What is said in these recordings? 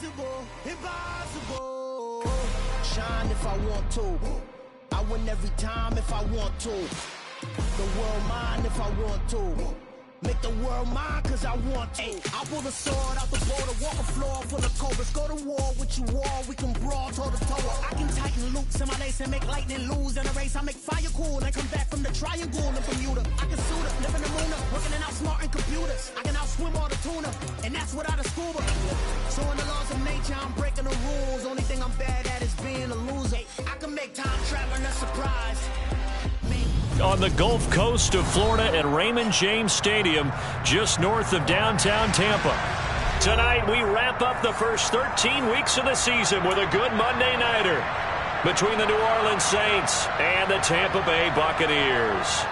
Impossible, impossible. Shine if I want to. I win every time if I want to. The world mine if I want to. Make the world mine cause I want to. I pull the sword out the border, walk a floor full of cobras. Go to war with you all, we can brawl toe to toe. I can tighten loops in my lace and make lightning lose in a race. I make fire cool and come back from the triangle in Bermuda. I can suit up, live in the moon up, working and outsmarting computers. I can outswim all the tuna, and that's without a scuba. So in the laws of nature, I'm breaking the rules. Only thing I'm bad at is being a loser. I can make time traveling a surprise. On the Gulf Coast of Florida at Raymond James Stadium, just north of downtown Tampa. Tonight, we wrap up the first 13 weeks of the season with a good Monday nighter between the New Orleans Saints and the Tampa Bay Buccaneers.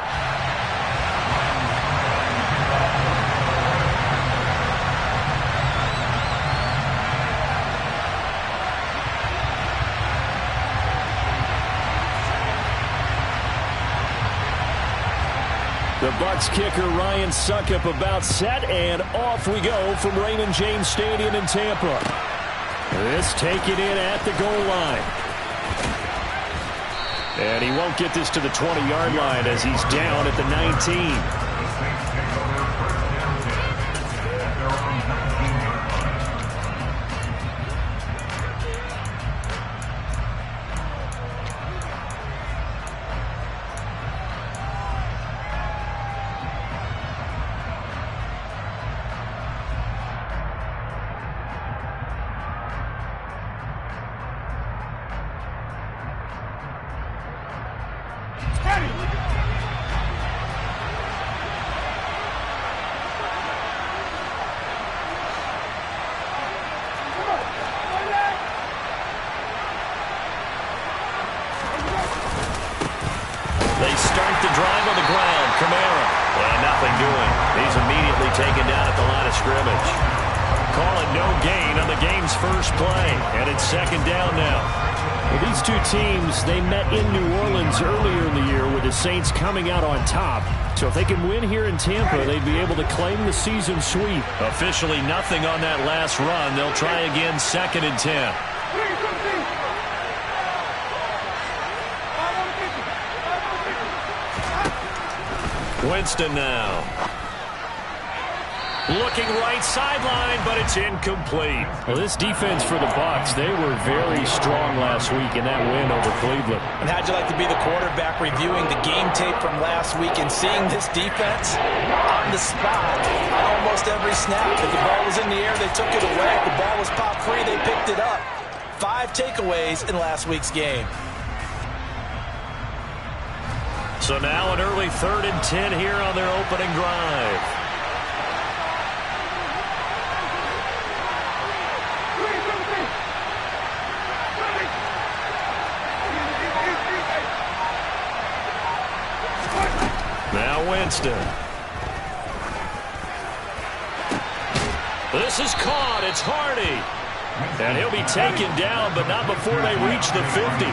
The Bucs kicker Ryan Succop about set, and off we go from Raymond James Stadium in Tampa. This taken in at the goal line. And he won't get this to the 20-yard line as he's down at the 19. They start the drive on the ground. Kamara. And nothing doing. He's immediately taken down at the line of scrimmage. Call it no gain on the game's first play. And it's second down now. Well, these two teams, they met in New Orleans earlier in the year with the Saints coming out on top. So if they can win here in Tampa, they'd be able to claim the season sweep. Officially nothing on that last run. They'll try again, 2nd and 10. Winston now. Looking right sideline, but it's incomplete. Well, this defense for the Bucs, they were very strong last week in that win over Cleveland. And how'd you like to be the quarterback reviewing the game tape from last week and seeing this defense on the spot on almost every snap? If the ball was in the air, they took it away. If the ball was popped free, they picked it up. 5 takeaways in last week's game. So now an early 3rd and 10 here on their opening drive. Now Winston. This is caught. It's Hardy. And he'll be taken down, but not before they reach the 50.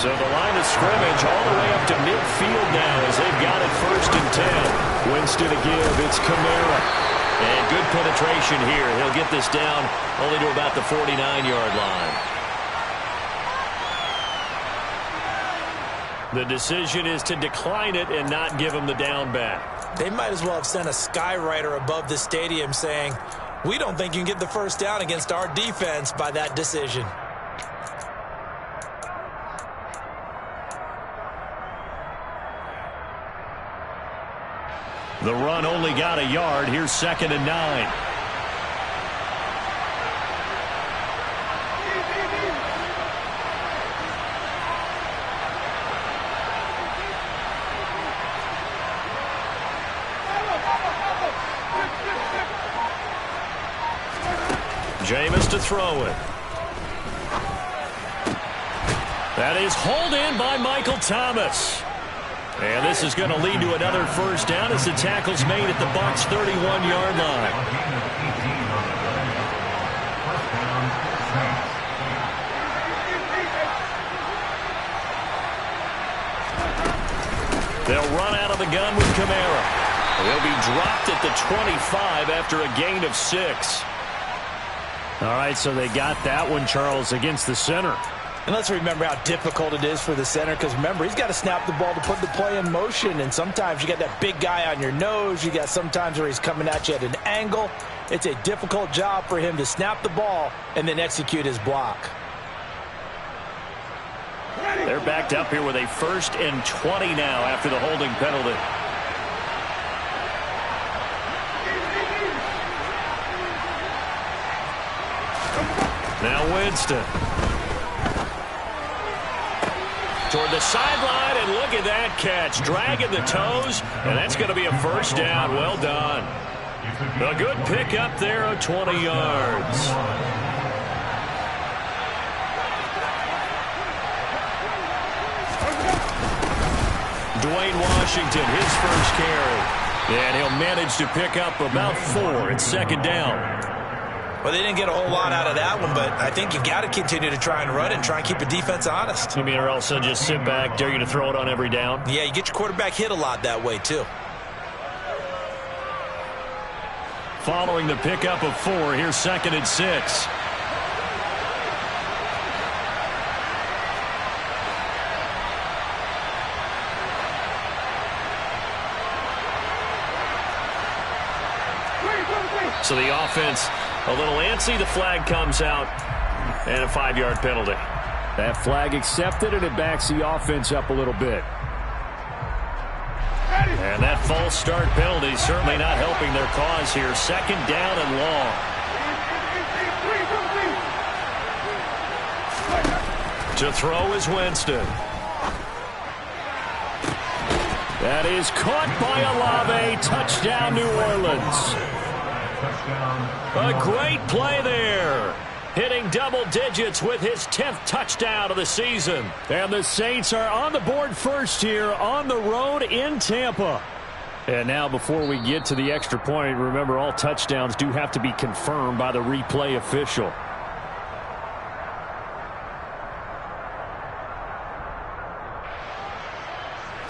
So the line of scrimmage all the way up to midfield now as they've got it 1st and 10. Winston to give. It's Kamara. And good penetration here. He'll get this down only to about the 49-yard line. The decision is to decline it and not give him the down back. They might as well have sent a skywriter above the stadium saying, "We don't think you can get the first down against our defense by that decision." The run only got a yard. Here's 2nd and 9. Jameis to throw it. That is hauled in by Michael Thomas. And this is going to lead to another first down as the tackle's made at the Bucs' 31-yard line. They'll run out of the gun with Kamara. He'll be dropped at the 25 after a gain of 6. All right, so they got that one, Charles, against the center. And let's remember how difficult it is for the center, because remember, he's got to snap the ball to put the play in motion, and sometimes you got that big guy on your nose. You got sometimes where he's coming at you at an angle. It's a difficult job for him to snap the ball and then execute his block. They're backed up here with a 1st and 20 now after the holding penalty. Now Winston. Toward the sideline, and look at that catch. Dragging the toes, and that's going to be a 1st down. Well done. A good pick up there of 20 yards. Dwayne Washington, his first carry. And he'll manage to pick up about 4. It's 2nd down. Well, they didn't get a whole lot out of that one, but I think you've got to continue to try and run and try and keep the defense honest. You mean, or else they'll just sit back, dare you to throw it on every down? Yeah, you get your quarterback hit a lot that way, too. Following the pickup of 4, here's 2nd and 6. So the offense a little antsy. The flag comes out, and a 5-yard penalty. That flag accepted, and it backs the offense up a little bit. And that false start penalty certainly not helping their cause here. 2nd down and long. To throw is Winston. That is caught by Olave. Touchdown, New Orleans. A great play there. Hitting double digits with his 10th touchdown of the season. And the Saints are on the board first here on the road in Tampa. And now before we get to the extra point, remember all touchdowns do have to be confirmed by the replay official.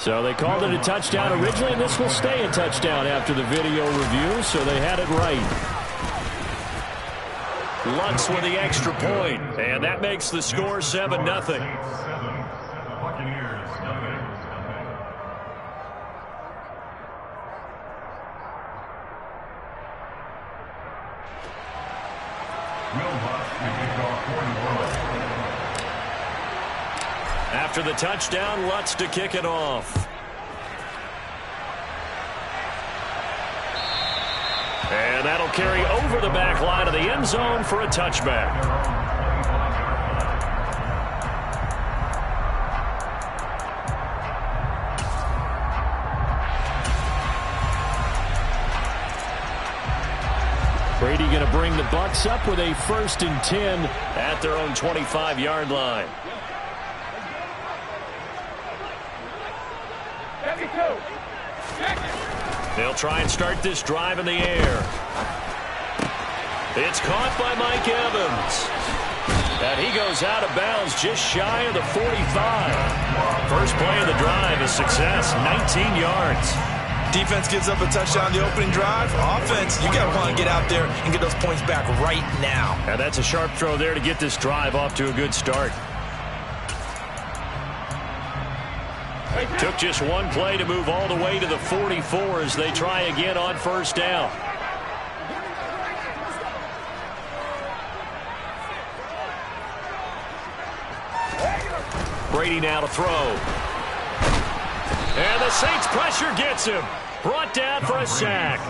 So they called it a touchdown originally, and this will stay a touchdown after the video review, so they had it right. Lutz with the extra point, and that makes the score 7-0. After the touchdown, Lutz to kick it off. And that'll carry over the back line of the end zone for a touchback. Brady going to bring the Bucs up with a 1st and 10 at their own 25-yard line. They'll try and start this drive in the air. It's caught by Mike Evans. And he goes out of bounds just shy of the 45. First play of the drive is success, 19 yards. Defense gives up a touchdown on the opening drive. Offense, you got to want to get out there and get those points back right now. And that's a sharp throw there to get this drive off to a good start. Took just one play to move all the way to the 44 as they try again on 1st down. Brady now to throw. And the Saints pressure gets him. Brought down for a sack.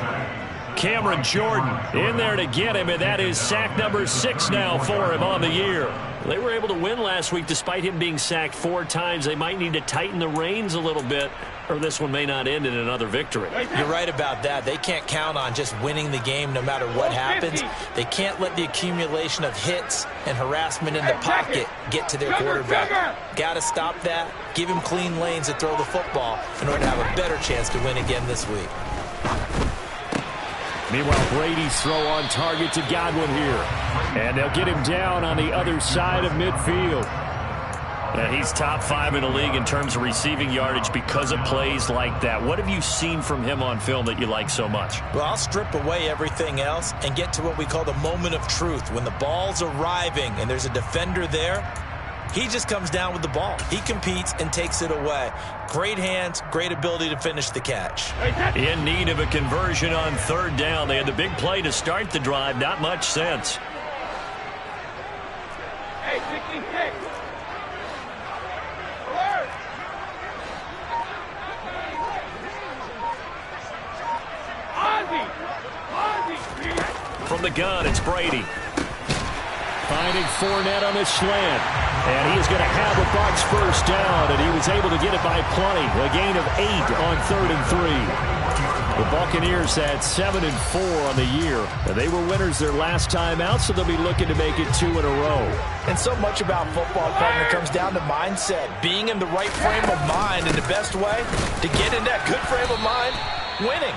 Cameron Jordan in there to get him, and that is sack number 6 now for him on the year. They were able to win last week despite him being sacked 4 times. They might need to tighten the reins a little bit, or this one may not end in another victory. You're right about that. They can't count on just winning the game no matter what happens. They can't let the accumulation of hits and harassment in the pocket get to their quarterback. Got to stop that, give him clean lanes to throw the football in order to have a better chance to win again this week. Meanwhile, Brady's throw on target to Godwin here. And they'll get him down on the other side of midfield. And he's top 5 in the league in terms of receiving yardage because of plays like that. What have you seen from him on film that you like so much? Well, I'll strip away everything else and get to what we call the moment of truth. When the ball's arriving and there's a defender there, he just comes down with the ball. He competes and takes it away. Great hands, great ability to finish the catch. In need of a conversion on 3rd down. They had the big play to start the drive. Not much sense. Hey, 66. From the gun, it's Brady. Finding Fournette on his slant. And he is going to have a Bucs first down, and he was able to get it by plenty. A gain of 8 on 3rd and 3. The Buccaneers had 7-4 on the year. And they were winners their last time out, so they'll be looking to make it 2 in a row. And so much about football, partner, comes down to mindset. Being in the right frame of mind, and the best way to get in that good frame of mind, winning.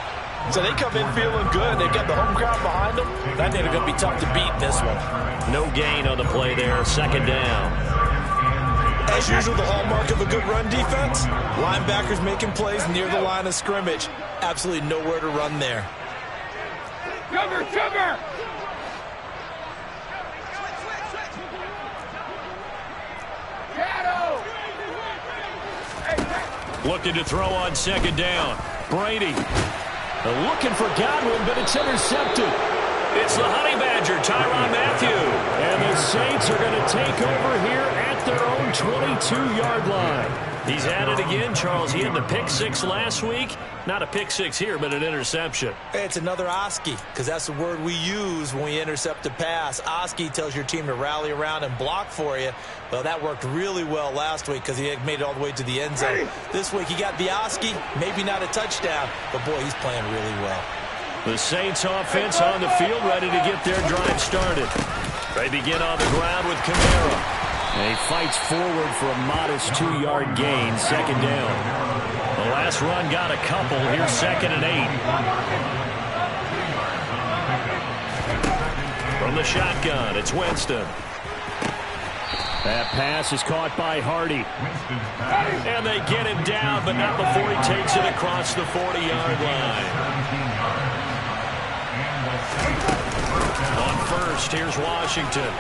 So they come in feeling good. They've got the home crowd behind them. I think they're going to be tough to beat in this one. No gain on the play there. 2nd down. As usual, the hallmark of a good run defense, linebackers making plays near the line of scrimmage. Absolutely nowhere to run there. Sugar! Looking to throw on 2nd down. Brady. Looking for Godwin, but it's intercepted. It's the Honey Badger, Tyrann Mathieu. And the Saints are going to take over here at their own 22-yard line. He's at it again, Charles. He had the pick 6 last week. Not a pick 6 here, but an interception. It's another Oski, because that's the word we use when we intercept a pass. Oski tells your team to rally around and block for you. Well, that worked really well last week because he had made it all the way to the end zone. This week he got the Oski, maybe not a touchdown, but boy, he's playing really well. The Saints offense on the field, ready to get their drive started. They begin on the ground with Kamara. And he fights forward for a modest 2-yard gain, 2nd down. The last run got a couple. Here's 2nd and 8. From the shotgun, it's Winston. That pass is caught by Hardy. And they get him down, but not before he takes it across the 40-yard line. On 1st, here's Washington.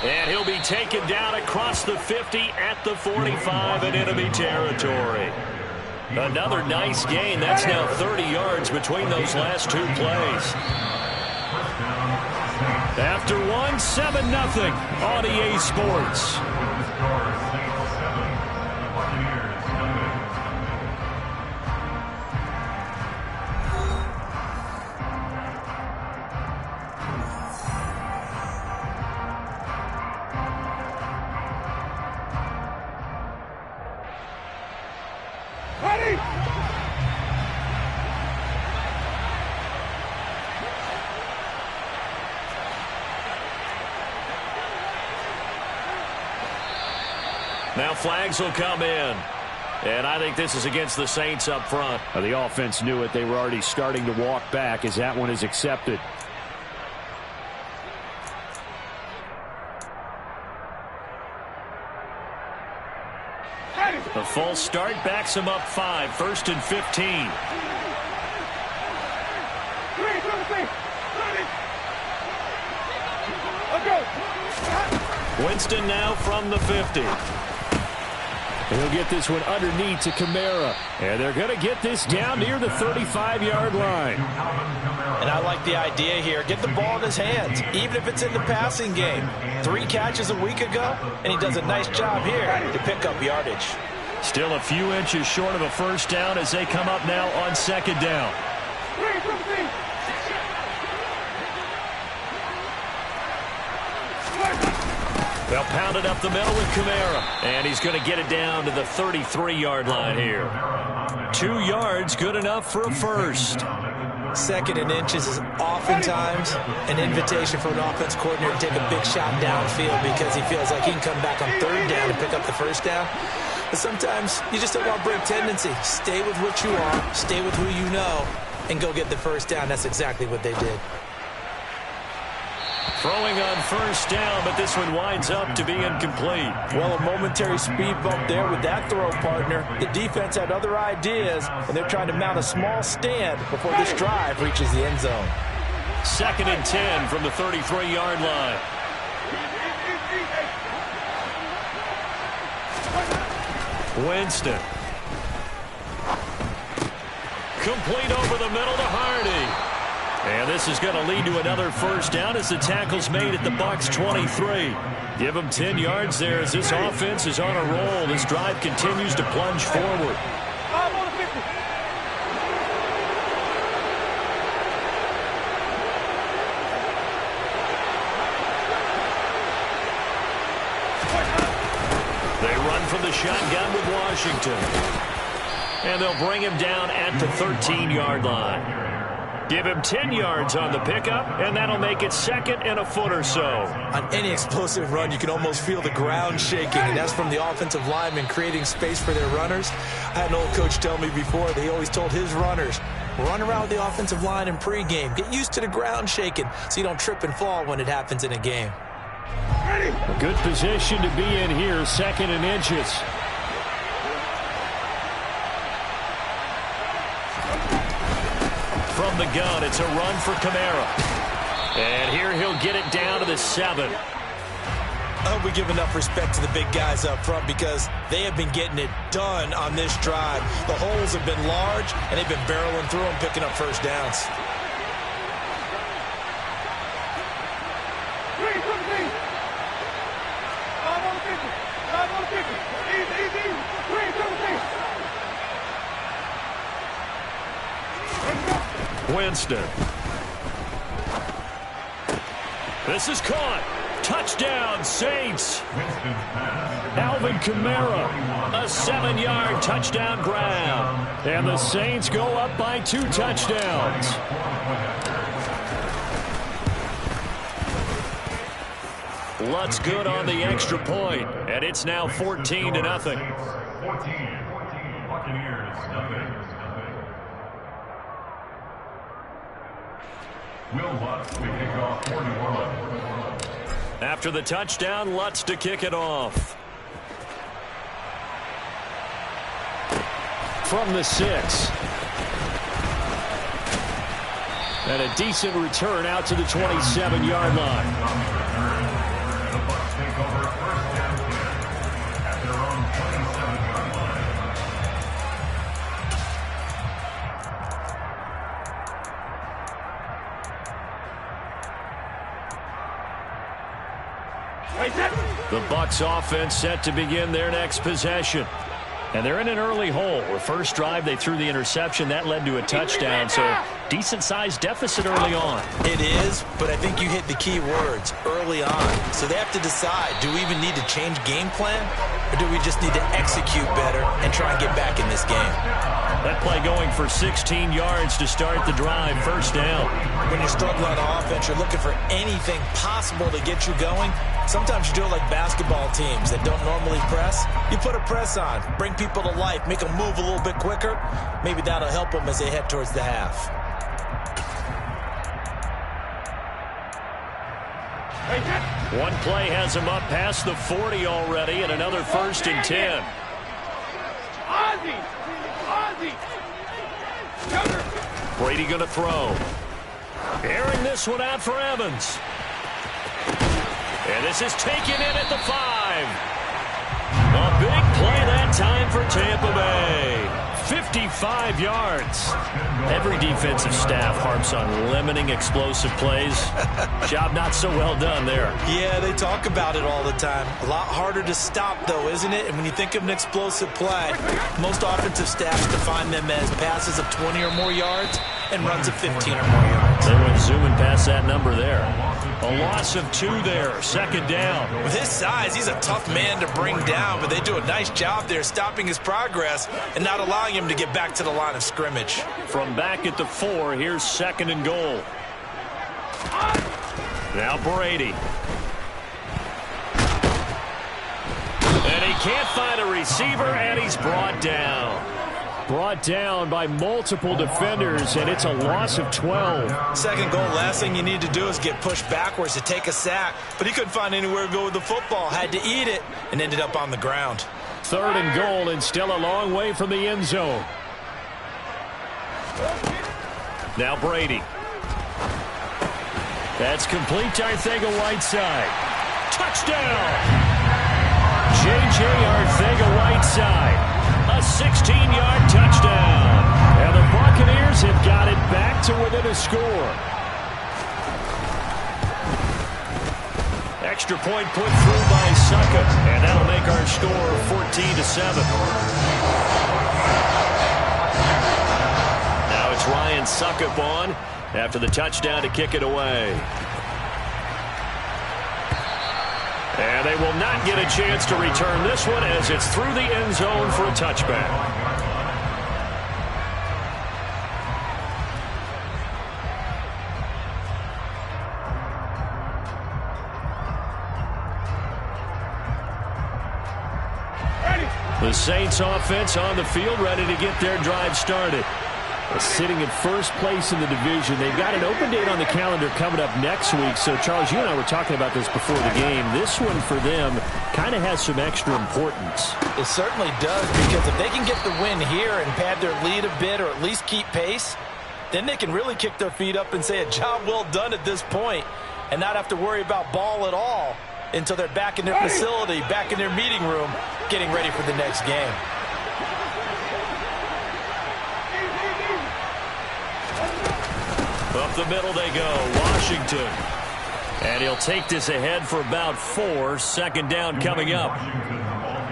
And he'll be taken down across the 50 at the 45 in enemy territory. Another nice gain. That's now 30 yards between those last 2 plays. After one, 7-0 on EA Sports. Now flags will come in. And I think this is against the Saints up front. The offense knew it. They were already starting to walk back as that one is accepted. The full start backs him up 5. 1st and 15. Winston now from the 50. He'll get this one underneath to Kamara. And they're going to get this down near the 35-yard line. And I like the idea here. Get the ball in his hands, even if it's in the passing game. 3 catches a week ago, and he does a nice job here to pick up yardage. Still a few inches short of a first down as they come up now on 2nd down. They'll pound it up the middle with Kamara. And he's going to get it down to the 33-yard line here. 2 yards, good enough for a first. 2nd and inches is oftentimes an invitation for an offense coordinator to take a big shot downfield because he feels like he can come back on 3rd down and pick up the first down. But sometimes you just don't want to break tendency. Stay with what you are, stay with who you know, and go get the first down. That's exactly what they did. Throwing on first down, but this one winds up to be incomplete. Well, a momentary speed bump there with that throw, partner. The defense had other ideas, and they're trying to mount a small stand before this drive reaches the end zone. 2nd and 10 from the 33-yard line. Winston. Complete over the middle to Hardy. And this is going to lead to another first down as the tackle's made at the Bucs 23. Give them 10 yards there as this offense is on a roll. This drive continues to plunge forward. They run from the shotgun with Washington. And they'll bring him down at the 13-yard line. Give him 10 yards on the pickup, and that'll make it 2nd and a foot or so. On any explosive run, you can almost feel the ground shaking, and that's from the offensive linemen creating space for their runners. I had an old coach tell me before, they always told his runners, run around the offensive line in pregame. Get used to the ground shaking so you don't trip and fall when it happens in a game. A good position to be in here, 2nd and inches. From the gun, it's a run for Kamara. And here he'll get it down to the 7. I hope we give enough respect to the big guys up front because they have been getting it done on this drive. The holes have been large, and they've been barreling through them, picking up first downs. Winston. This is caught. Touchdown, Saints. Alvin Kamara, a 7-yard touchdown grab. And the Saints go up by 2 touchdowns. Lutt's good on the extra point, and it's now 14-0. 14, Buccaneers, nothing. Will Lutz to kick off for New Orleans. After the touchdown, Lutz to kick it off. From the 6. And a decent return out to the 27-yard line. The Bucs take over first down at their own 27-yard line. The Bucs offense set to begin their next possession. And they're in an early hole. The first drive, they threw the interception. That led to a touchdown, so decent-sized deficit early on. It is, but I think you hit the key words, early on. So they have to decide, do we even need to change game plan, or do we just need to execute better and try and get back in this game? That play going for 16 yards to start the drive, first down. When you struggle on offense, you're looking for anything possible to get you going. Sometimes you do it like basketball teams that don't normally press. You put a press on, bring people to life, make them move a little bit quicker. Maybe that'll help them as they head towards the half. One play has him up past the 40 already, and another 1st and 10. Brady going to throw. Airing this one out for Evans. And this is taken in at the 5. A big play that time for Tampa Bay. 55 yards. Every defensive staff harps on limiting explosive plays. Job not so well done there. Yeah, they talk about it all the time. A lot harder to stop, though, isn't it? And when you think of an explosive play, most offensive staffs define them as passes of 20 or more yards and runs of 15 or more yards. They went zooming past that number there. A loss of 2 there, 2nd down. With his size, he's a tough man to bring down, but they do a nice job there stopping his progress and not allowing him to get back to the line of scrimmage. From back at the 4, here's 2nd and goal. Now Brady. And he can't find a receiver, and he's brought down. Brought down by multiple defenders, and it's a loss of 12. Second goal, last thing you need to do is get pushed backwards to take a sack. But he couldn't find anywhere to go with the football. Had to eat it and ended up on the ground. Third and goal, and still a long way from the end zone. Now Brady. That's complete to Arcega-Whiteside. Touchdown! J.J. Arcega-Whiteside. A 16-yard touchdown. And the Buccaneers have got it back to within a score. Extra point put through by Suckup. And that'll make our score 14-7. Now it's Ryan Suckup on after the touchdown to kick it away. And they will not get a chance to return this one as it's through the end zone for a touchback. The Saints offense on the field, ready to get their drive started. Sitting in first place in the division. They've got an open date on the calendar coming up next week. So, Charles, you and I were talking about this before the game. This one for them kind of has some extra importance. It certainly does, because if they can get the win here and pad their lead a bit or at least keep pace, then they can really kick their feet up and say a job well done at this point and not have to worry about ball at all until they're back in their facility, back in their meeting room, getting ready for the next game. Up the middle they go, Washington. And he'll take this ahead for about 4. Second down coming up.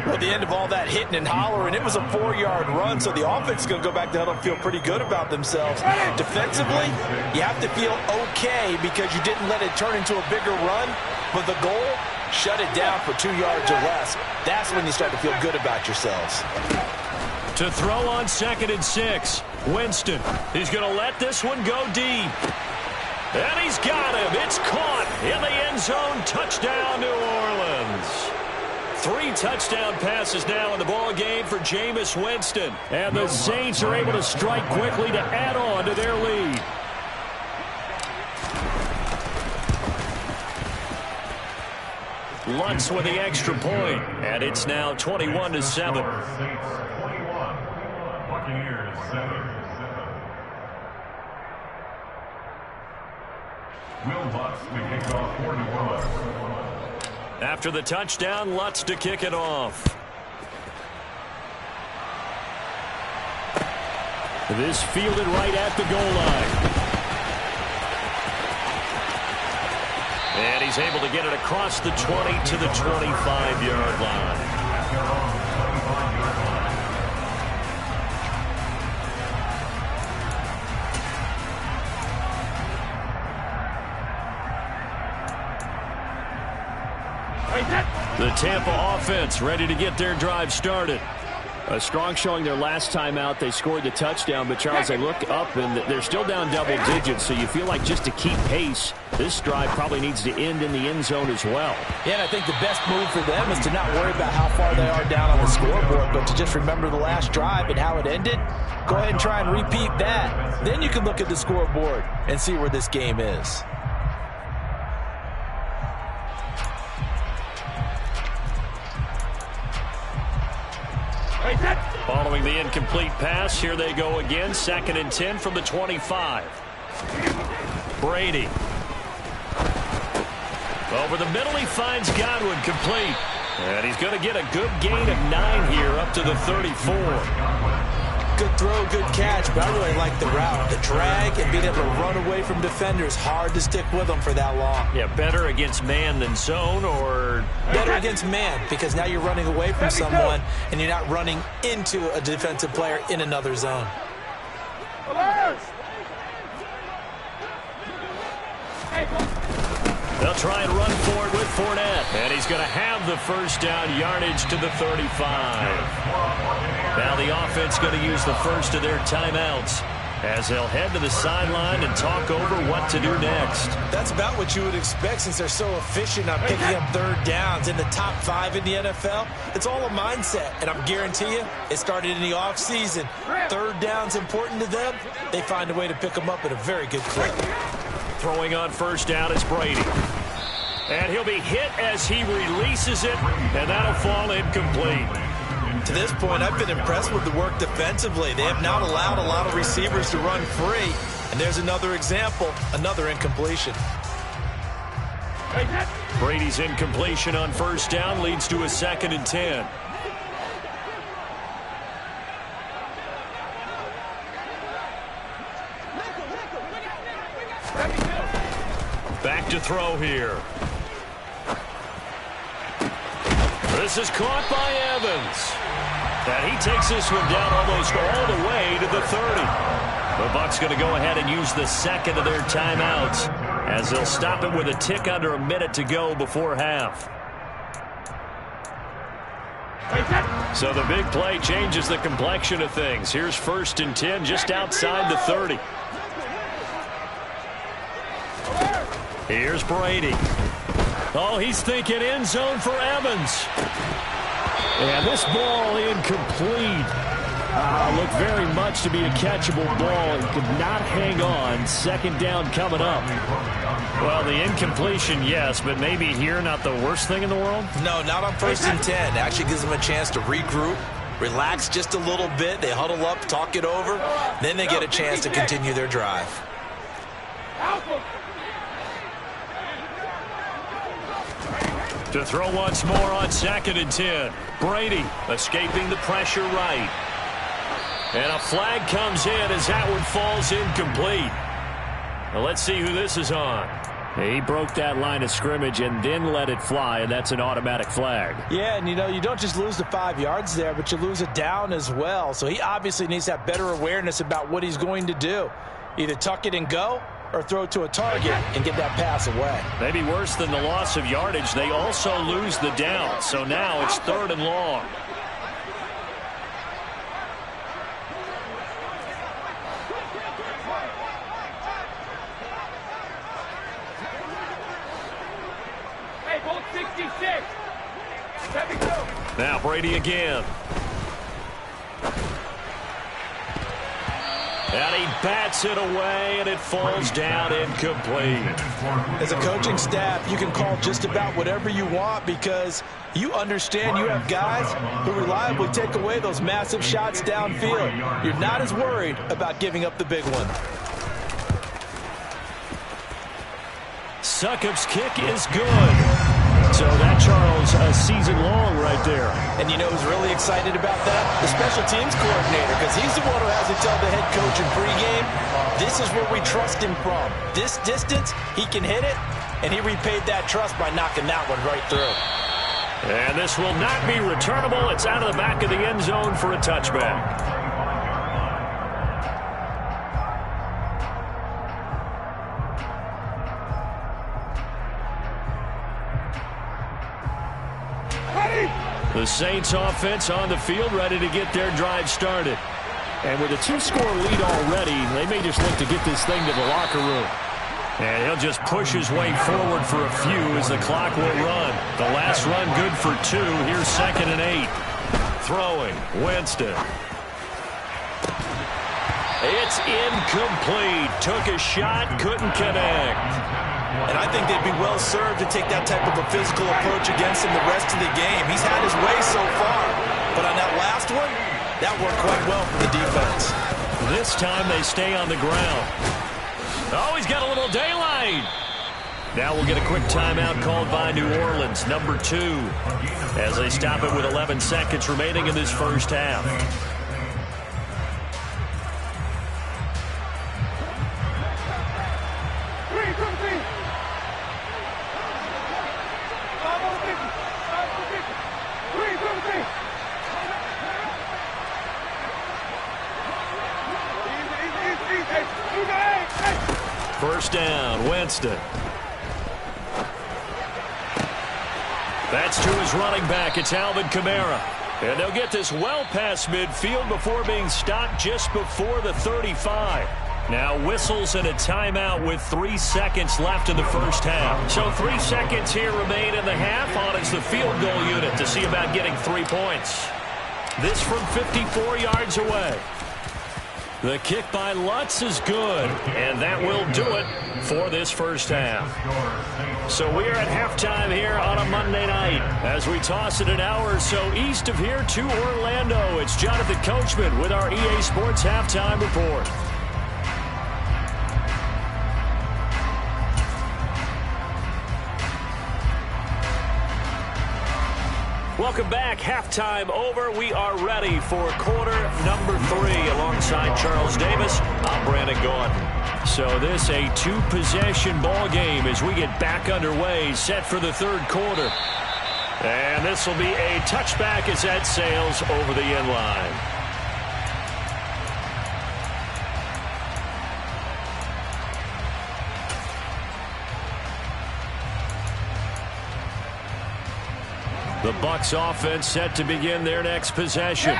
Well, at the end of all that hitting and hollering, it was a 4-yard run, so the offense is going to go back to huddle and feel pretty good about themselves. Defensively, you have to feel okay because you didn't let it turn into a bigger run, but the goal, shut it down for 2 yards or less. That's when you start to feel good about yourselves. To throw on 2nd and 6. Winston, he's going to let this one go deep. And he's got him. It's caught in the end zone. Touchdown, New Orleans. 3 touchdown passes now in the ball game for Jameis Winston. And the Saints are able to strike quickly to add on to their lead. Lutz with the extra point, and it's now 21-7. Buccaneers 7. Will Lutz to kick off for New Orleans. After the touchdown, Lutz to kick it off. This fielded right at the goal line. And he's able to get it across the 20 to the 25-yard line. The Tampa offense ready to get their drive started. A strong showing their last time out. They scored the touchdown, but Charles, they look up and they're still down double digits, so you feel like just to keep pace, this drive probably needs to end in the end zone as well. Yeah, and I think the best move for them is to not worry about how far they are down on the scoreboard, but to just remember the last drive and how it ended. Go ahead and try and repeat that. Then you can look at the scoreboard and see where this game is. Following the incomplete pass, here they go again. 2nd and 10 from the 25. Brady. Over the middle, he finds Godwin complete. And he's going to get a good gain of 9 here up to the 34. Good throw, good catch, but I really like the route. The drag and being able to run away from defenders, hard to stick with them for that long. Yeah, better against man than zone, or... Better against man, because now you're running away from someone and you're not running into a defensive player in another zone. They'll try and run for it with Fournette. And he's going to have the first down, yardage to the 35. Now the offense going to use the first of their timeouts. as they'll head to the sideline and talk over what to do next. That's about what you would expect since they're so efficient on picking up third downs in the top 5 in the NFL. It's all a mindset, and I'm guarantee you it started in the offseason. Third down's important to them. They find a way to pick them up at a very good clip. Throwing on first down is Brady. And he'll be hit as he releases it, and that'll fall incomplete. To this point, I've been impressed with the work defensively. They have not allowed a lot of receivers to run free. And there's another example, another incompletion. Brady's incompletion on first down leads to a 2nd and 10. Back to throw here. This is caught by Evans. And he takes this one down almost all the way to the 30. The Bucs going to go ahead and use the second of their timeouts as they'll stop it with a tick under a minute to go before half. So the big play changes the complexion of things. Here's 1st and 10 just outside the 30. Here's Brady. Oh, he's thinking end zone for Evans. And this ball incomplete. Looked very much to be a catchable ball. He could not hang on. 2nd down coming up. Well, the incompletion, yes, but maybe here not the worst thing in the world? No, not on 1st and 10. Actually gives them a chance to regroup, relax just a little bit. They huddle up, talk it over. Then they get a chance to continue their drive. To throw once more on 2nd and 10. Brady escaping the pressure right. And a flag comes in as that one falls incomplete. Well, let's see who this is on. He broke that line of scrimmage and then let it fly, and that's an automatic flag. Yeah, and you don't just lose the 5 yards there, but you lose it down as well. So he obviously needs to have better awareness about what he's going to do. Either tuck it and go, or throw to a target and get that pass away. Maybe worse than the loss of yardage, they also lose the down. So now it's 3rd and long. Now Brady again. And he bats it away, and it falls down incomplete. As a coaching staff, you can call just about whatever you want because you understand you have guys who reliably take away those massive shots downfield. You're not as worried about giving up the big one. Succop's kick is good. So that, Charles, a season long right there. And you know who's really excited about that? The special teams coordinator, because he's the one who has to tell the head coach in pregame, this is where we trust him from. This distance, he can hit it, and he repaid that trust by knocking that one right through. And this will not be returnable. It's out of the back of the end zone for a touchback. The Saints offense on the field, ready to get their drive started. And with a 2-score lead already, they may just look to get this thing to the locker room. And he'll just push his way forward for a few as the clock will run. The last run good for 2. Here's 2nd and 8. Throwing, Winston. It's incomplete. Took a shot, couldn't connect. And I think they'd be well served to take that type of a physical approach against him the rest of the game. He's had his way so far. But on that last one, that worked quite well for the defense. This time they stay on the ground. Oh, he's got a little daylight. Now we'll get a quick timeout called by New Orleans, number 2, as they stop it with 11 seconds remaining in this first half. First down, Winston. That's to his running back. It's Alvin Kamara. And they'll get this well past midfield before being stopped just before the 35. Now whistles and a timeout with 3 seconds left in the first half. So 3 seconds here remain in the half. On is the field goal unit to see about getting 3 points. This from 54 yards away. The kick by Lutz is good, and that will do it for this first half. So we are at halftime here on a Monday night as we toss it an hour or so east of here to Orlando. It's Jonathan Coachman with our EA Sports Halftime Report. Welcome back. Halftime over. We are ready for quarter number 3 alongside Charles Davis. I'm Brandon Gaudin. So this a 2-possession ball game as we get back underway, set for the third quarter. And this will be a touchback as that sails over the end line. The Bucs offense set to begin their next possession.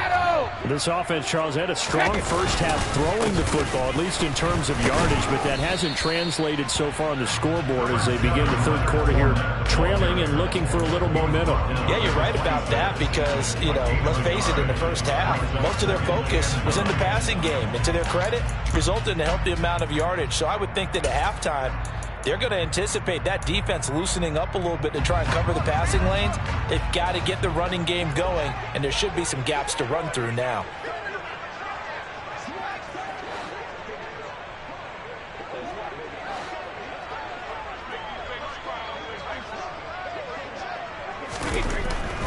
This offense, Charles, had a strong first half throwing the football, at least in terms of yardage, but that hasn't translated so far on the scoreboard as they begin the third quarter here, trailing and looking for a little momentum. Yeah, you're right about that because, let's face it, in the first half, most of their focus was in the passing game. And to their credit, resulted in a healthy amount of yardage. So I would think that at halftime, they're going to anticipate that defense loosening up a little bit to try and cover the passing lanes. They've got to get the running game going, and there should be some gaps to run through now.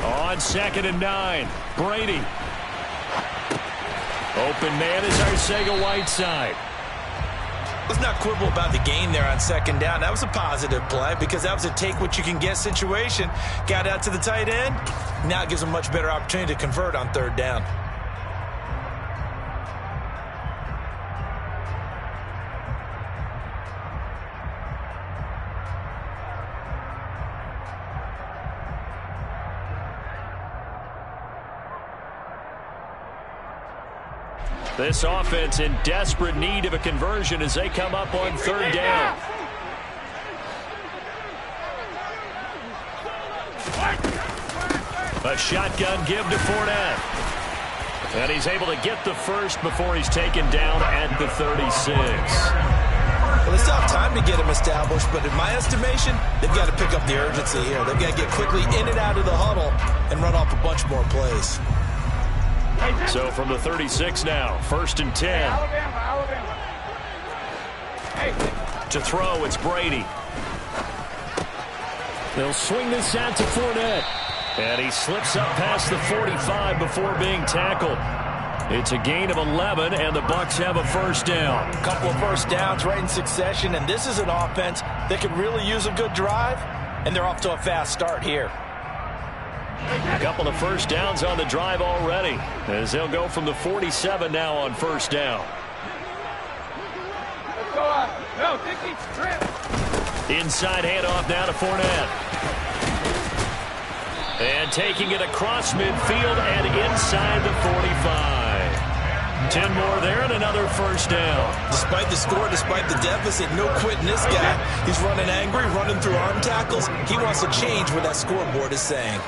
On 2nd and 9, Brady. Open man is Arcega-Whiteside. Let's not quibble about the gain there on 2nd down. That was a positive play because that was a take-what-you-can-get situation. Got out to the tight end. Now it gives them a much better opportunity to convert on 3rd down. This offense in desperate need of a conversion as they come up on 3rd down. A shotgun give to Fournette. And he's able to get the first before he's taken down at the 36. Well, they still have time to get him established, but in my estimation, they've got to pick up the urgency here. They've got to get quickly in and out of the huddle and run off a bunch more plays. So from the 36 now, 1st and 10. To throw, it's Brady. They'll swing this out to Fournette. And he slips up past the 45 before being tackled. It's a gain of 11, and the Bucs have a 1st down. A couple of 1st downs right in succession, and this is an offense that could really use a good drive, and they're off to a fast start here. A couple of 1st downs on the drive already as they'll go from the 47 now on 1st down. Let's go up. No, Dickie, trip. Inside handoff now to Fournette. And taking it across midfield and inside the 45. 10 more there and another 1st down. Despite the score, despite the deficit, no quitting this guy. He's running angry, running through arm tackles. He wants to change what that scoreboard is saying.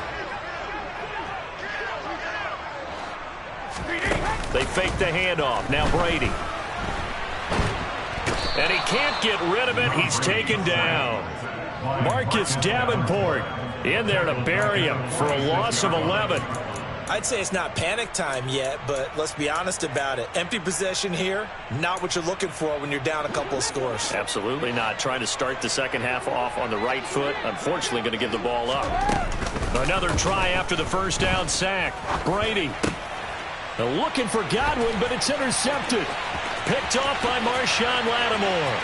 They fake the handoff. Now Brady. And he can't get rid of it. He's taken down. Marcus Davenport in there to bury him for a loss of 11. I'd say it's not panic time yet, but let's be honest about it. Empty possession here, not what you're looking for when you're down a couple of scores. Absolutely not. Trying to start the second half off on the right foot. Unfortunately, going to give the ball up. Another try after the 1st down sack. Brady. They're looking for Godwin, but it's intercepted. Picked off by Marshawn Lattimore.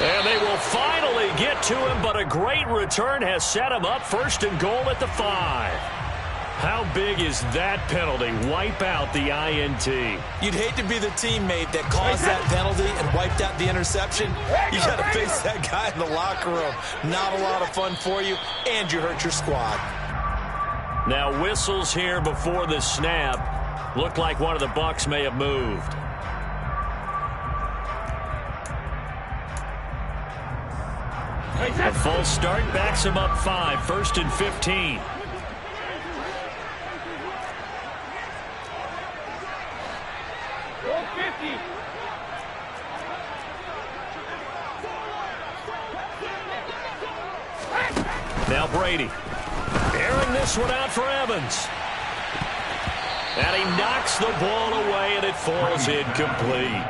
And they will finally get to him, but a great return has set him up 1st and goal at the 5. How big is that penalty? Wipe out the INT. You'd hate to be the teammate that caused that penalty and wiped out the interception. You got to face that guy in the locker room. Not a lot of fun for you, and you hurt your squad. Now whistles here before the snap. Looked like one of the Bucs may have moved. A false start backs him up 5. 1st and 15. Now Brady. Airing this one out for Evans. And he knocks the ball away, and it falls incomplete.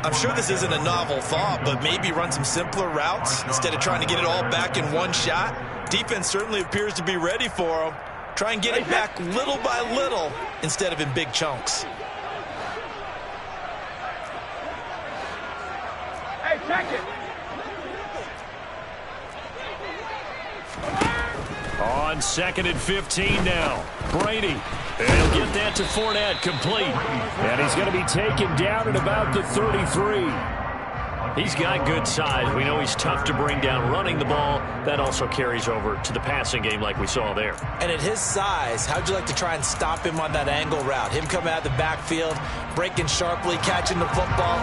I'm sure this isn't a novel thought, but maybe run some simpler routes instead of trying to get it all back in one shot. Defense certainly appears to be ready for him. Try and get it back little by little instead of in big chunks. Hey, check it. On 2nd and 15 now. Brady. And he'll get that to Fournette, complete. And he's going to be taken down at about the 33. He's got good size. We know he's tough to bring down running the ball. That also carries over to the passing game like we saw there. And at his size, how'd you like to try and stop him on that angle route? Him coming out of the backfield, breaking sharply, catching the football.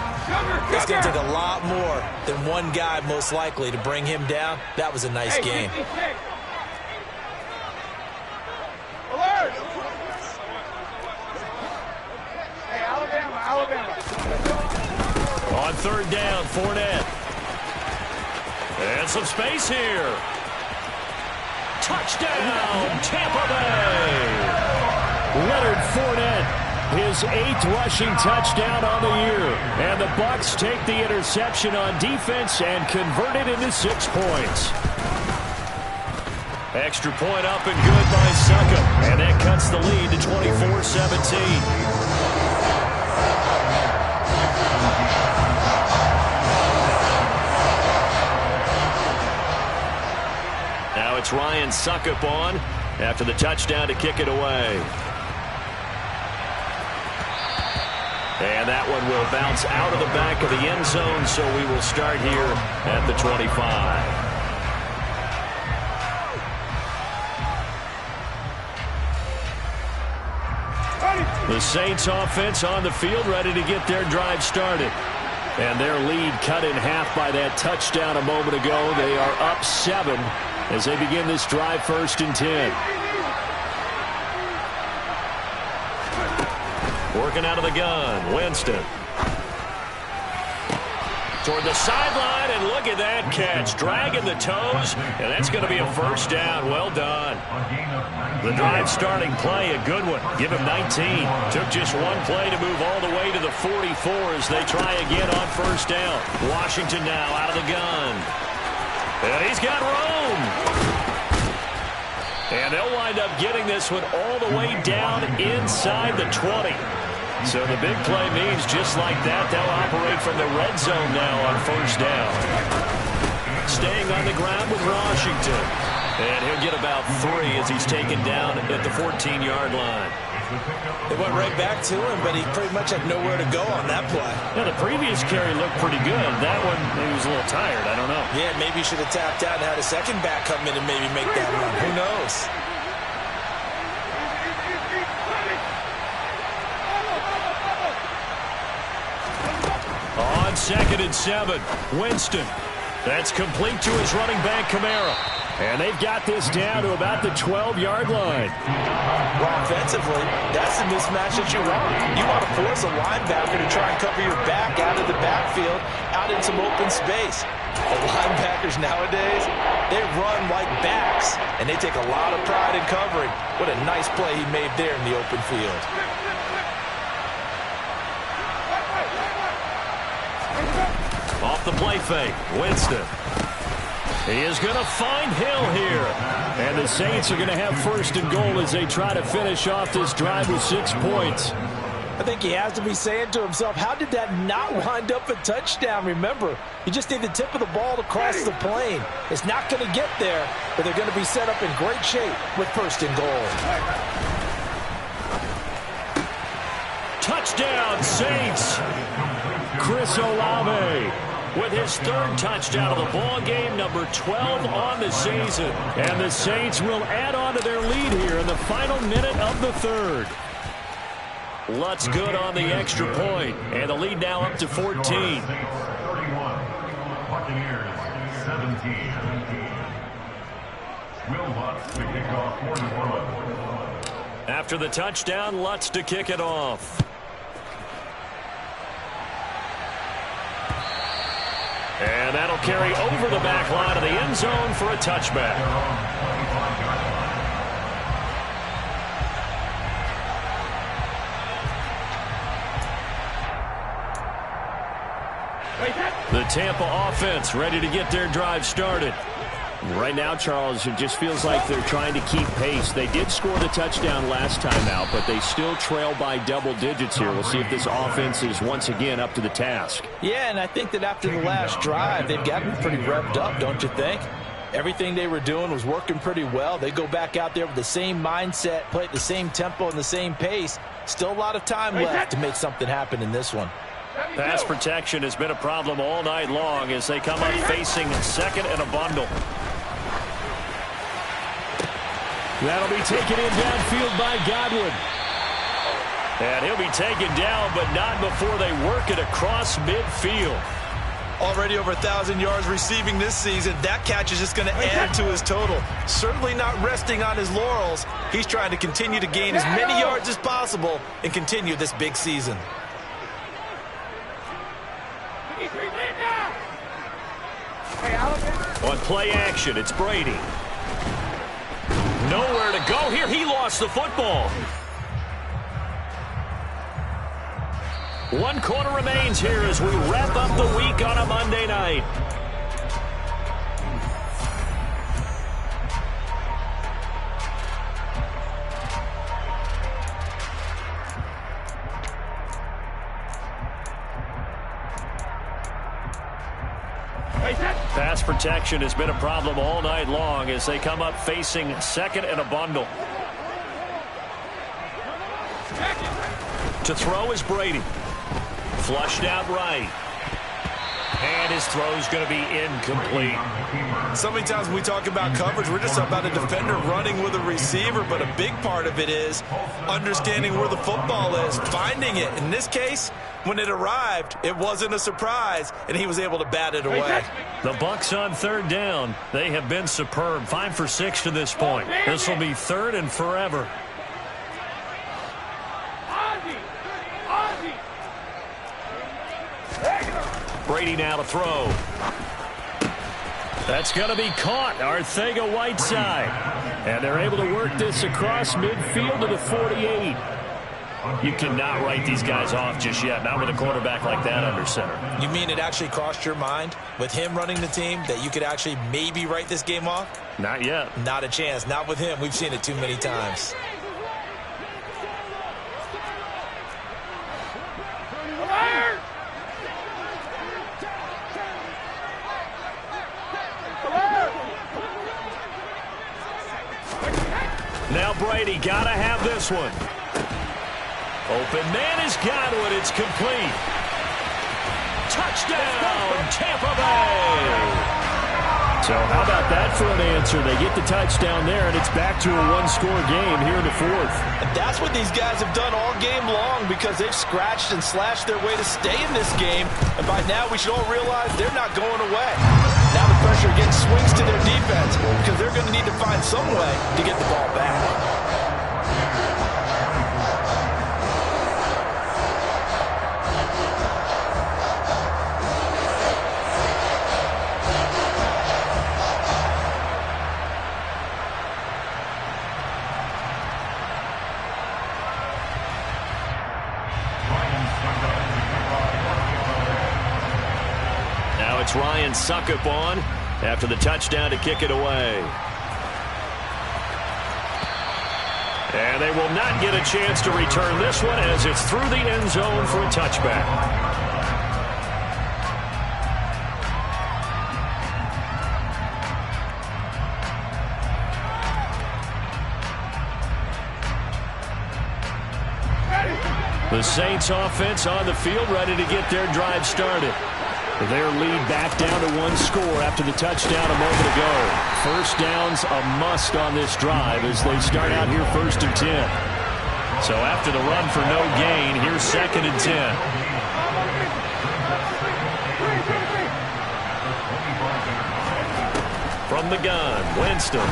It's going to take a lot more than one guy most likely to bring him down. That was a nice game. Alert! Hey, Alabama. On 3rd down, Fournette. And some space here. Touchdown, Tampa Bay. Leonard Fournette, his 8th rushing touchdown on the year. And the Bucs take the interception on defense and convert it into 6 points. Extra point up and good by Succop. And that cuts the lead to 24-17. Now it's Ryan Succop on after the touchdown to kick it away. And that one will bounce out of the back of the end zone, so we will start here at the 25. The Saints offense on the field, ready to get their drive started. And their lead cut in half by that touchdown a moment ago. They are up 7 as they begin this drive, 1st and 10. Working out of the gun, Winston. Toward the sideline, and look at that catch. Dragging the toes, and that's going to be a 1st down. Well done. The drive starting play, a good one. Give him 19. Took just one play to move all the way to the 44 as they try again on 1st down. Washington now out of the gun. And he's got room. And they'll wind up getting this one all the way down inside the 20. So the big play means just like that, they'll operate from the red zone now on 1st down. Staying on the ground with Washington. And he'll get about 3 as he's taken down at the 14-yard line. They went right back to him, but he pretty much had nowhere to go on that play. Yeah, the previous carry looked pretty good. That one, maybe he was a little tired. I don't know. Yeah, maybe he should have tapped out and had a second back come in and maybe make that run. Who knows? On 2nd and 7, Winston. That's complete to his running back, Kamara. And they've got this down to about the 12-yard line. Well, offensively, that's the mismatch that you want. You want to force a linebacker to try and cover your back out of the backfield, out in some open space. The linebackers nowadays, they run like backs, and they take a lot of pride in covering. What a nice play he made there in the open field. Off the play fake, Winston. He is going to find Hill here. And the Saints are going to have 1st and goal as they try to finish off this drive with 6 points. I think he has to be saying to himself, how did that not wind up a touchdown? Remember, you just need the tip of the ball to cross the plane. It's not going to get there, but they're going to be set up in great shape with 1st and goal. Touchdown, Saints. Chris Olave. with his third touchdown of the ball game, number 12 on the season. And the Saints will add on to their lead here in the final minute of the third. Lutz good on the extra point, and the lead now up to 14. 31, Buccaneers 17. Will Lutz to kick off 41. After the touchdown, Lutz to kick it off. And that'll carry over the back line of the end zone for a touchback. The Tampa offense ready to get their drive started. Right now, Charles, it just feels like they're trying to keep pace. They did score the touchdown last time out, but they still trail by double digits here. We'll see if this offense is once again up to the task. Yeah, and I think that after the last drive, they've gotten pretty revved up, don't you think? Everything they were doing was working pretty well. They go back out there with the same mindset, play at the same tempo and the same pace. Still a lot of time left to make something happen in this one. Pass protection has been a problem all night long as they come up facing second and a bundle. That'll be taken in downfield by Godwin. And he'll be taken down, but not before they work it across midfield. Already over 1,000 yards receiving this season. That catch is just going to add to his total. Certainly not resting on his laurels. He's trying to continue to gain as many yards as possible and continue this big season. On play action, it's Brady. Nowhere to go here. He lost the football. One quarter remains here as we wrap up the week on a Monday night. Pass protection has been a problem all night long as they come up facing second and a bundle. To throw is Brady. Flushed out right. And his throw's going to be incomplete. So many times when we talk about coverage, we're just about a defender running with a receiver, but a big part of it is understanding where the football is, finding it. In this case, when it arrived, it wasn't a surprise, and he was able to bat it away. The Bucs on third down. They have been superb. 5 for 6 to this point. This will be third and forever. Brady now to throw. That's going to be caught. Arcega-Whiteside. And they're able to work this across midfield to the 48. You cannot write these guys off just yet, not with a quarterback like that under center. You mean it actually crossed your mind with him running the team that you could actually maybe write this game off? Not yet. Not a chance. Not with him. We've seen it too many times. Now Brady got to have this one. Open man is Godwin. It's complete. Touchdown, Tampa Bay. So how about that for an answer? They get the touchdown there, and it's back to a one-score game here in the fourth. And that's what these guys have done all game long because they've scratched and slashed their way to stay in this game. And by now, we should all realize they're not going away. Now the pressure again swings to their defense because they're going to need to find some way to get the ball back. It's Ryan Suckup on after the touchdown to kick it away. And they will not get a chance to return this one as it's through the end zone for a touchback. The Saints offense on the field ready to get their drive started. Their lead back down to one score after the touchdown a moment ago. First down's a must on this drive as they start out here 1st and 10. So after the run for no gain, here's 2nd and 10. From the gun, Winston.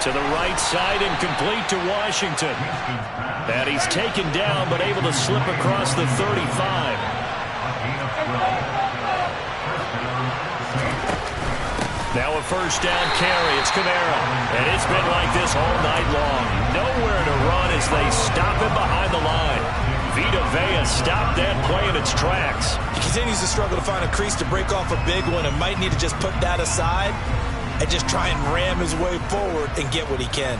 To the right side and complete to Washington. And he's taken down but able to slip across the 35. Now a first down carry. It's Kamara. And it's been like this all night long. Nowhere to run as they stop him behind the line. Vita Vea stopped that play in its tracks. He continues to struggle to find a crease to break off a big one and might need to just put that aside and just try and ram his way forward and get what he can.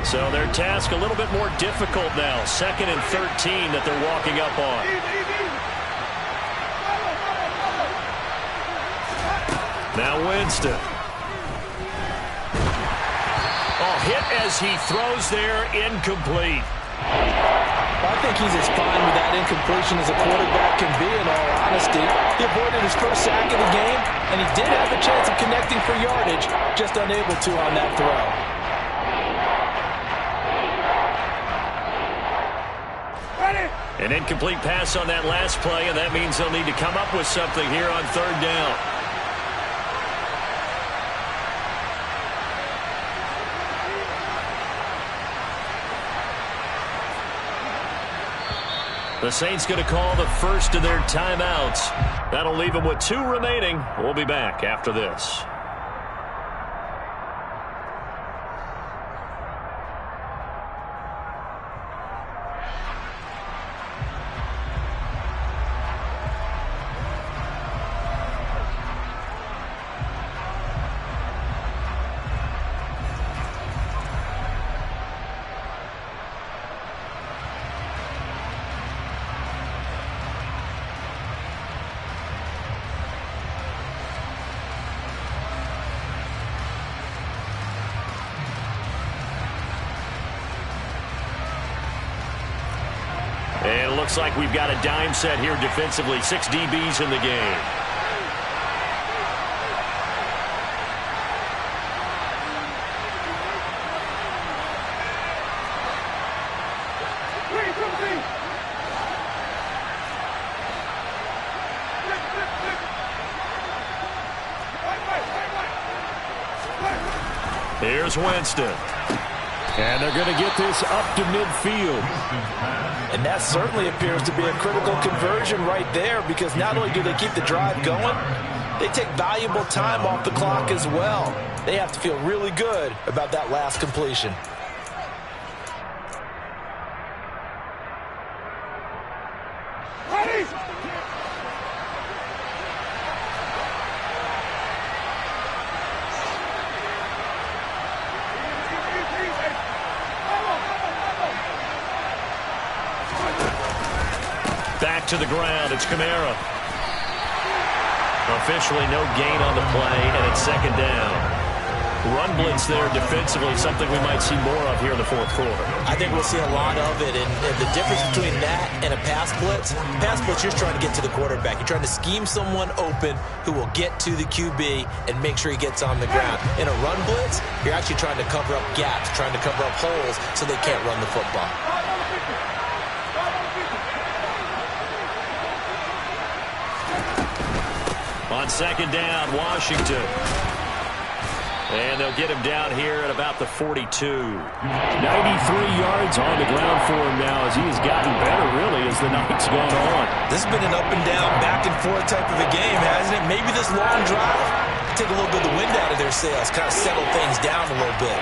So their task a little bit more difficult now. 2nd and 13 that they're walking up on. Now Winston. Oh, hit as he throws there, incomplete. I think he's as fine with that incompletion as a quarterback can be, in all honesty. He avoided his first sack of the game, and he did have a chance of connecting for yardage, just unable to on that throw. An incomplete pass on that last play, and that means they'll need to come up with something here on 3rd down. The Saints going to call the first of their timeouts. That'll leave them with 2 remaining. We'll be back after this. And it looks like we've got a dime set here defensively. 6 DBs in the game. Here's Winston. And they're going to get this up to midfield. And that certainly appears to be a critical conversion right there, because not only do they keep the drive going, they take valuable time off the clock as well. They have to feel really good about that last completion. Back to the ground. It's Kamara. Officially no gain on the play, and it's 2nd down. Run blitz there defensively, something we might see more of here in the 4th quarter. I think we'll see a lot of it, and the difference between that and a pass blitz, you're just trying to get to the quarterback. You're trying to scheme someone open who will get to the QB and make sure he gets on the ground. In a run blitz, you're actually trying to cover up gaps, trying to cover up holes so they can't run the football. On 2nd down, Washington. And they'll get him down here at about the 42. 93 yards on the ground for him now as he has gotten better, really, as the night's gone on. This has been an up and down, back and forth type of a game, hasn't it? Maybe this long drive take a little bit of the wind out of their sails, kind of settle things down a little bit.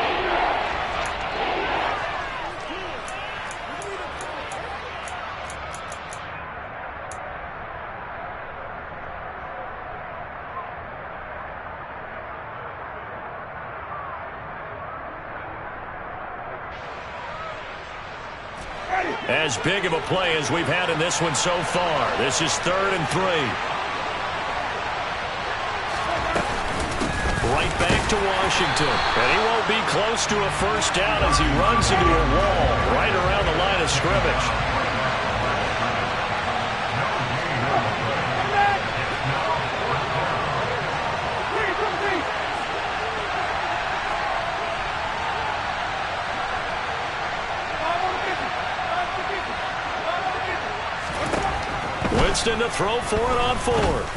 As big of a play as we've had in this one so far. This is 3rd and 3. Right back to Washington. And he won't be close to a first down as he runs into a wall right around the line of scrimmage. Winston to throw for it on fourth.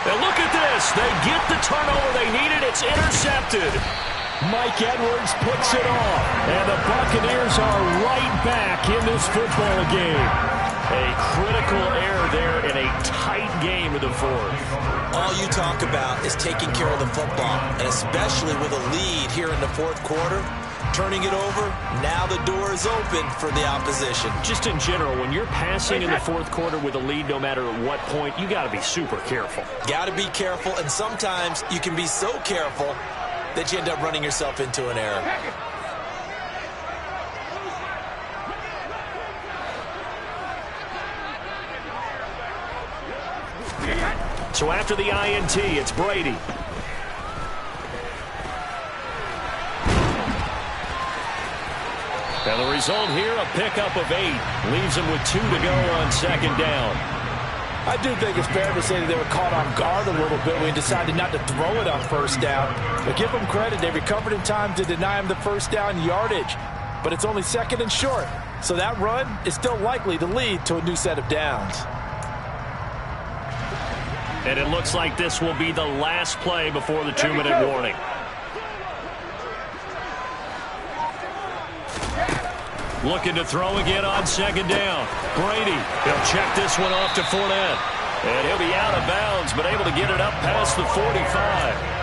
And look at this. They get the turnover they needed. It's intercepted. Mike Edwards puts it off. And the Buccaneers are right back in this football game. A critical error there in a tight game in the fourth. All you talk about is taking care of the football, and especially with a lead here in the fourth quarter. Turning it over, now the door is open for the opposition. Just in general, when you're passing in the fourth quarter with a lead, no matter at what point, you got to be super careful. Got to be careful, and sometimes you can be so careful that you end up running yourself into an error. So after the INT, it's Brady. And the result here, a pickup of 8. Leaves them with 2 to go on second down. I do think it's fair to say that they were caught on guard a little bit when they decided not to throw it on first down. But give them credit. They recovered in time to deny him the first down yardage. But it's only second and short. So that run is still likely to lead to a new set of downs. And it looks like this will be the last play before the 2-minute warning. Looking to throw again on second down. Brady, he'll check this one off to Fournette. And he'll be out of bounds, but able to get it up past the 45.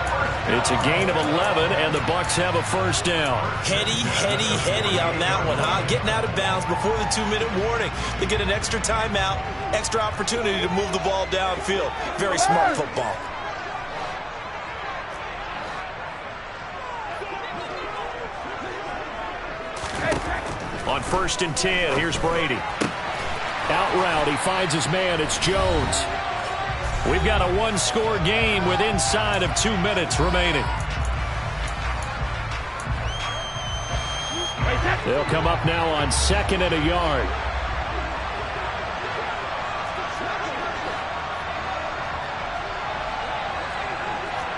It's a gain of 11, and the Bucs have a first down. Heady on that one, huh? Getting out of bounds before the 2-minute warning. They get an extra timeout, extra opportunity to move the ball downfield. Very smart football. On 1st and 10, here's Brady. Out route, he finds his man. It's Jones. We've got a 1-score game with inside of 2 minutes remaining. They'll come up now on 2nd and a yard.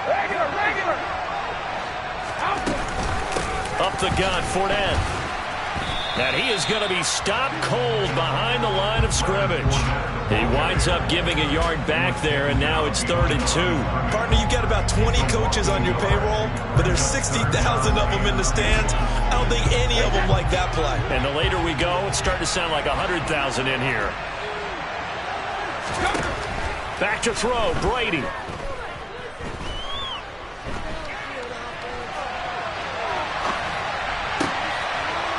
Regular. Up the gun, Fournette. And he is going to be stopped cold behind the line of scrimmage. He winds up giving a yard back there, and now it's 3rd and 2. Partner, you've got about 20 coaches on your payroll, but there's 60,000 of them in the stands. I don't think any of them like that play. And the later we go, it's starting to sound like 100,000 in here. Back to throw, Brady.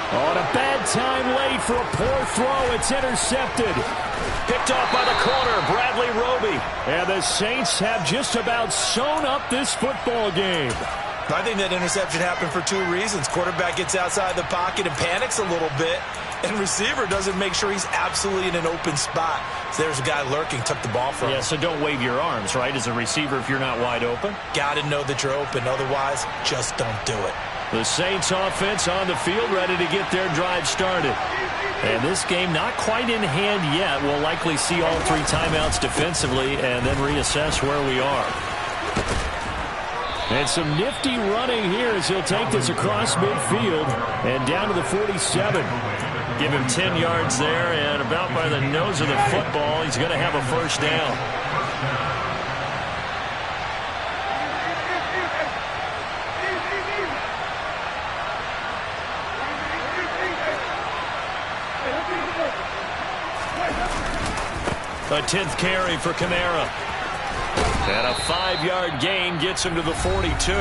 On a bad time late for a poor throw. It's intercepted. Picked off by the corner, Bradley Roby. And the Saints have just about sewn up this football game. I think that interception happened for 2 reasons. Quarterback gets outside the pocket and panics a little bit. And receiver doesn't make sure he's absolutely in an open spot. So there's a guy lurking, took the ball from him. Yeah, so don't wave your arms, right, as a receiver if you're not wide open. Got to know that you're open. Otherwise, just don't do it. The Saints offense on the field ready to get their drive started. And this game not quite in hand yet. We'll likely see all 3 timeouts defensively and then reassess where we are. And some nifty running here as he'll take this across midfield and down to the 47. Give him 10 yards there, and about by the nose of the football, he's going to have a first down. A 10th carry for Kamara. And a 5-yard gain gets him to the 42.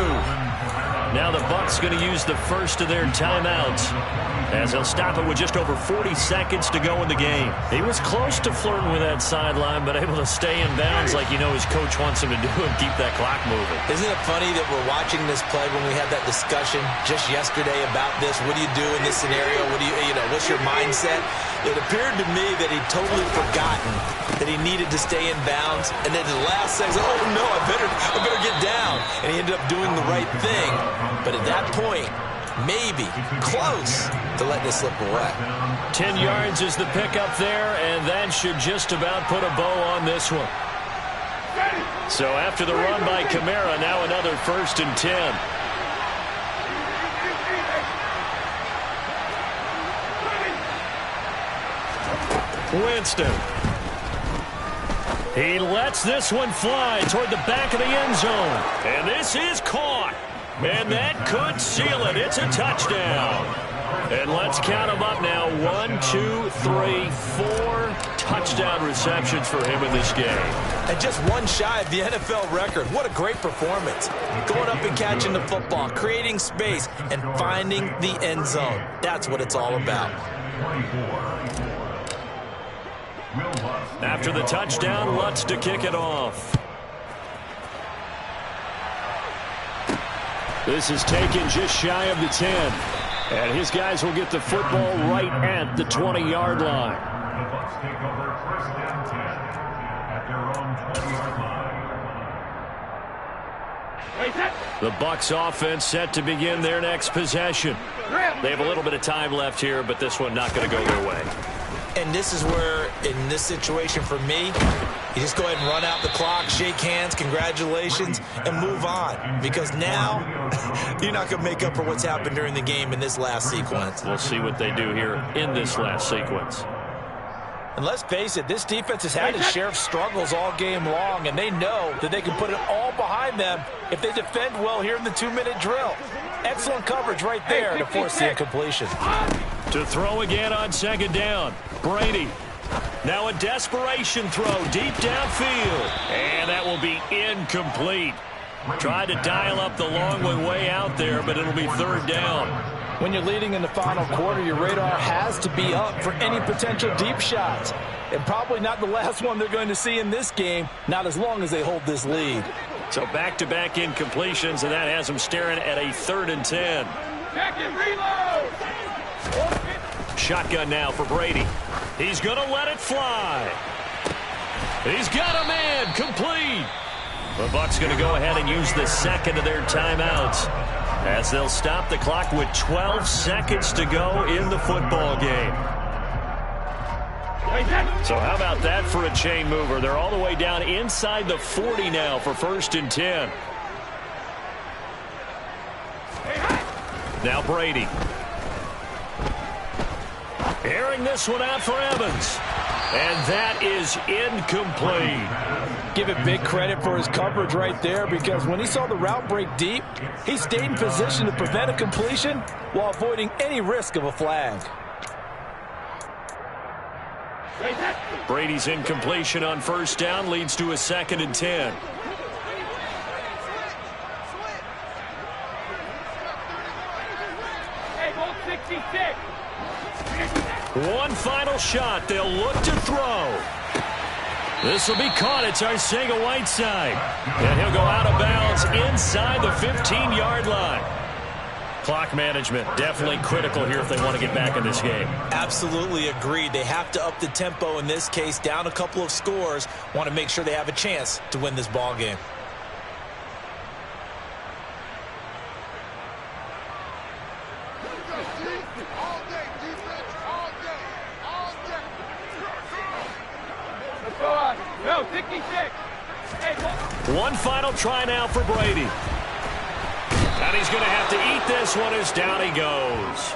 Now the Bucs going to use the first of their timeouts as they'll stop it with just over 40 seconds to go in the game. He was close to flirting with that sideline, but able to stay in bounds like you know his coach wants him to do and keep that clock moving. Isn't it funny that we're watching this play when we had that discussion just yesterday about this? What do you do in this scenario? What do you know, what's your mindset? It appeared to me that he'd totally forgotten that he needed to stay in bounds, and then the last second, oh no, I better get down. And he ended up doing the right thing. But at that point, maybe close to letting it slip away. 10 yards is the pickup there, and that should just about put a bow on this one. So after the run by Kamara, now another 1st and 10. Winston He lets this one fly toward the back of the end zone. And this is caught. And that could seal it. It's a touchdown. And let's count them up now. 1, 2, 3, 4 touchdown receptions for him in this game. And just one shy of the NFL record. What a great performance. Going up and catching the football, creating space, and finding the end zone. That's what it's all about. After the touchdown, Lutz to kick it off. This is taken just shy of the 10. And his guys will get the football right at the 20-yard line. The Bucs take over first and 10 at their own 20-yard line. The Bucs offense set to begin their next possession. They have a little bit of time left here, but this one not going to go their way. And this is where, in this situation for me, you just go ahead and run out the clock, shake hands, congratulations, and move on. Because now, you're not going to make up for what's happened during the game in this last sequence. We'll see what they do here in this last sequence. And let's face it, this defense has had its share of struggles all game long, and they know that they can put it all behind them if they defend well here in the 2-minute drill. Excellent coverage right there to force the incompletion. To throw again on second down. Brady. Now a desperation throw deep downfield. And that will be incomplete. Tried to dial up the long way out there, but it'll be third down. When you're leading in the final quarter, your radar has to be up for any potential deep shots. And probably not the last one they're going to see in this game, not as long as they hold this lead. So back-to-back incompletions, and that has them staring at a 3rd and 10. Check it, reload! Shotgun now for Brady. He's going to let it fly. He's got a man complete. The Bucs going to go ahead and use the second of their timeouts as they'll stop the clock with 12 seconds to go in the football game. So how about that for a chain mover? They're all the way down inside the 40 now for 1st and 10. Now Brady. Airing this one out for Evans. And that is incomplete. Give it big credit for his coverage right there, because when he saw the route break deep, he stayed in position to prevent a completion while avoiding any risk of a flag. Brady's incompletion on 1st down leads to a 2nd and 10. Hey, goal 66. One final shot. They'll look to throw. This will be caught. It's Arcega-Whiteside. And he'll go out of bounds inside the 15-yard line. Clock management definitely critical here if they want to get back in this game. Absolutely agreed. They have to up the tempo in this case, down a couple of scores. Want to make sure they have a chance to win this ball game. No, 66. Hey, one final try now for Brady. And he's going to have to eat this one as down he goes.